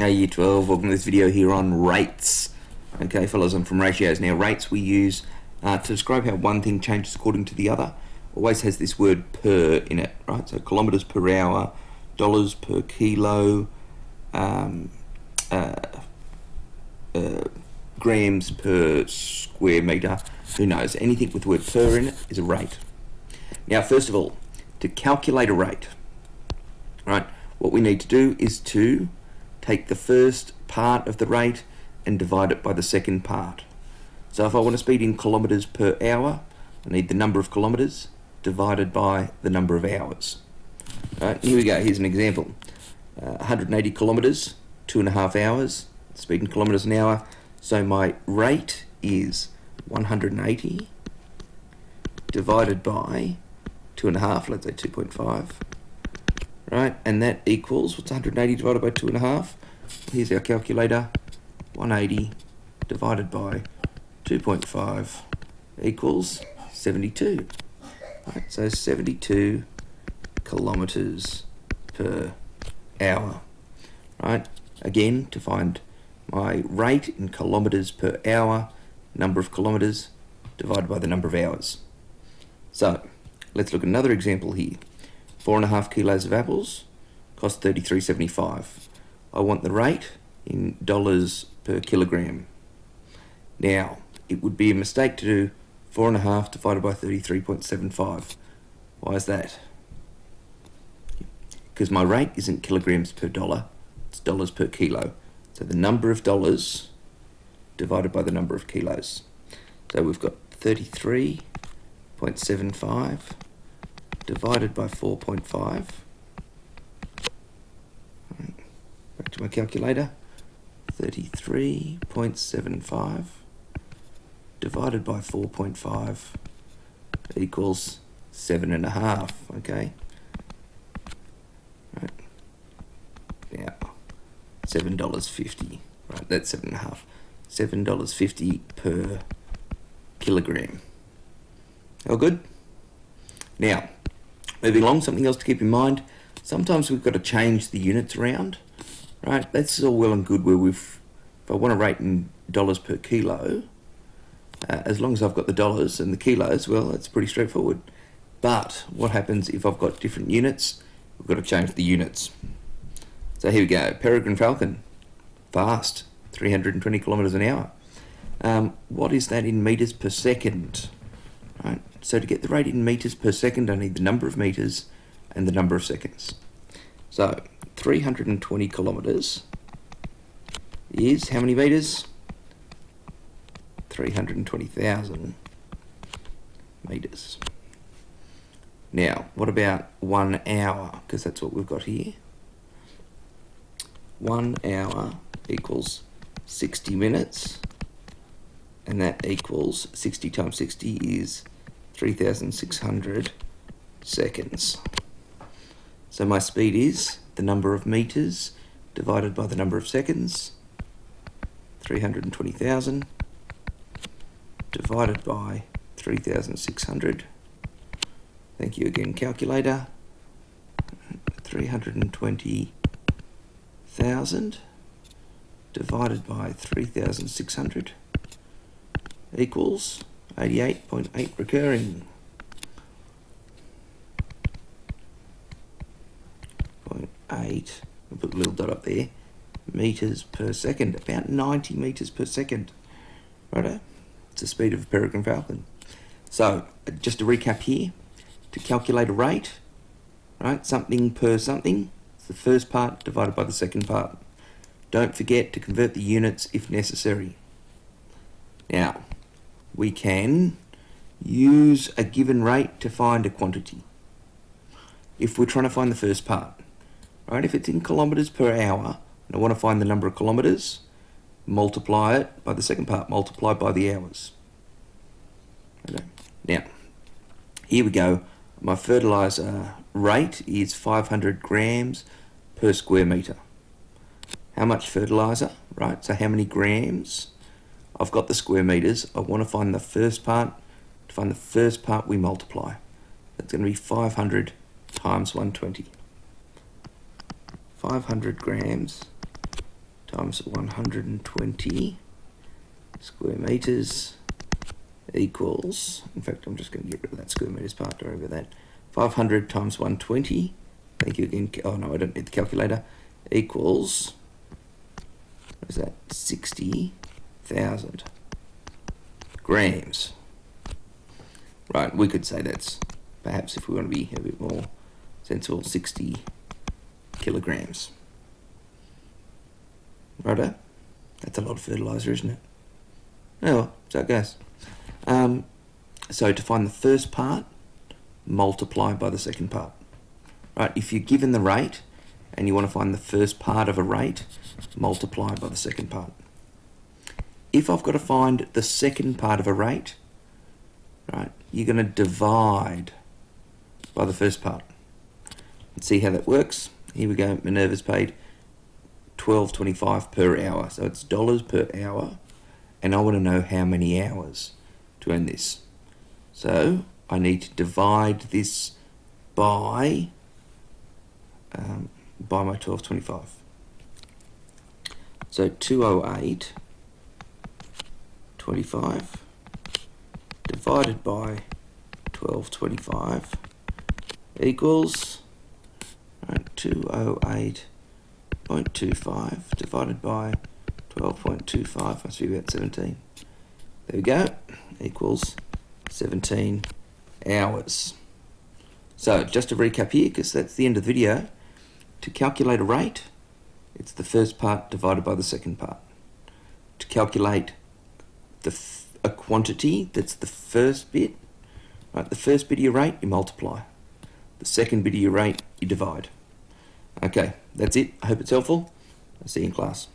Hey Year 12, welcome to this video here on rates. Okay fellas, I'm from Ratios. Now rates we use to describe how one thing changes according to the other. Always has this word per in it, right? So kilometers per hour, dollars per kilo, grams per square meter, who knows? Anything with the word per in it is a rate. Now first of all, to calculate a rate, right, what we need to do is to take the first part of the rate and divide it by the second part. So if I want to speed in kilometers per hour, I need the number of kilometers divided by the number of hours. Right, here we go, here's an example. 180 kilometers, 2.5 hours, speed in kilometers an hour. So my rate is 180 divided by 2.5, let's say 2.5. Right, and that equals, what's 180 divided by 2.5? Here's our calculator. 180 divided by 2.5 equals 72. Right, so 72 kilometers per hour. Right, again, to find my rate in kilometers per hour, number of kilometers divided by the number of hours. So let's look at another example here. 4.5 kilos of apples cost $33.75. I want the rate in dollars per kilogram. Now, it would be a mistake to do 4.5 divided by 33.75. Why is that? Because my rate isn't kilograms per dollar, it's dollars per kilo. So the number of dollars divided by the number of kilos. So we've got 33.75 divided by 4.5. Back to my calculator. 33.75 divided by 4.5 equals 7.5. Okay. Right. Now, $7.50. Right, that's 7.5. $7.50 per kilogram. All good? Now, moving along, something else to keep in mind, sometimes we've got to change the units around, right? That's all well and good where if I want to rate in dollars per kilo, as long as I've got the dollars and the kilos, well, it's pretty straightforward. But what happens if I've got different units? We've got to change the units. So here we go, Peregrine Falcon, fast, 320 kilometers an hour. What is that in meters per second? Right. So to get the rate in meters per second, I need the number of meters and the number of seconds. So 320 kilometers is how many meters? 320,000 meters. Now, what about 1 hour? Because that's what we've got here. 1 hour equals 60 minutes, and that equals 60 times 60 is 3,600 seconds. So my speed is the number of meters divided by the number of seconds, 320,000 divided by 3,600. Thank you again, calculator. 320,000 divided by 3,600 equals 88.8 recurring. 0.8, we'll put a little dot up there, meters per second, about 90 meters per second. Righto, it's the speed of a Peregrine Falcon. So, just to recap here, to calculate a rate, right, something per something, it's the first part divided by the second part. Don't forget to convert the units if necessary. Now, we can use a given rate to find a quantity. If we're trying to find the first part, right, if it's in kilometers per hour, and I want to find the number of kilometers, multiply it by the second part, multiply by the hours. Okay. Now, here we go. My fertilizer rate is 500 grams per square meter. How much fertilizer, right? So how many grams? I've got the square meters. I want to find the first part. To find the first part, we multiply. That's going to be 500 times 120. 500 grams times 120 square meters equals, in fact, I'm just going to get rid of that square meters part, don't worry about that. 500 times 120, thank you again, oh no, I don't need the calculator, equals, what is that, 60,000 grams. Right, we could say that's, perhaps if we want to be a bit more sensible, 60 kilograms. Righto? That's a lot of fertiliser, isn't it? Oh well, so it goes. So to find the first part, multiply by the second part. Right, if you're given the rate and you want to find the first part of a rate, multiply by the second part. If I've got to find the second part of a rate, right, you're going to divide by the first part. Let's see how that works. Here we go, Minerva's paid $12.25 per hour, so it's dollars per hour, and I want to know how many hours to earn this. So I need to divide this by my $12.25. So 208.25 divided by 12.25 equals 208.25 divided by 12.25 must be about 17. There we go, equals 17 hours. So just to recap here, because that's the end of the video, to calculate a rate, it's the first part divided by the second part. To calculate a quantity, that's the first bit, right? The first bit of your rate, you multiply. The second bit of your rate, you divide. Okay, that's it. I hope it's helpful. I'll see you in class.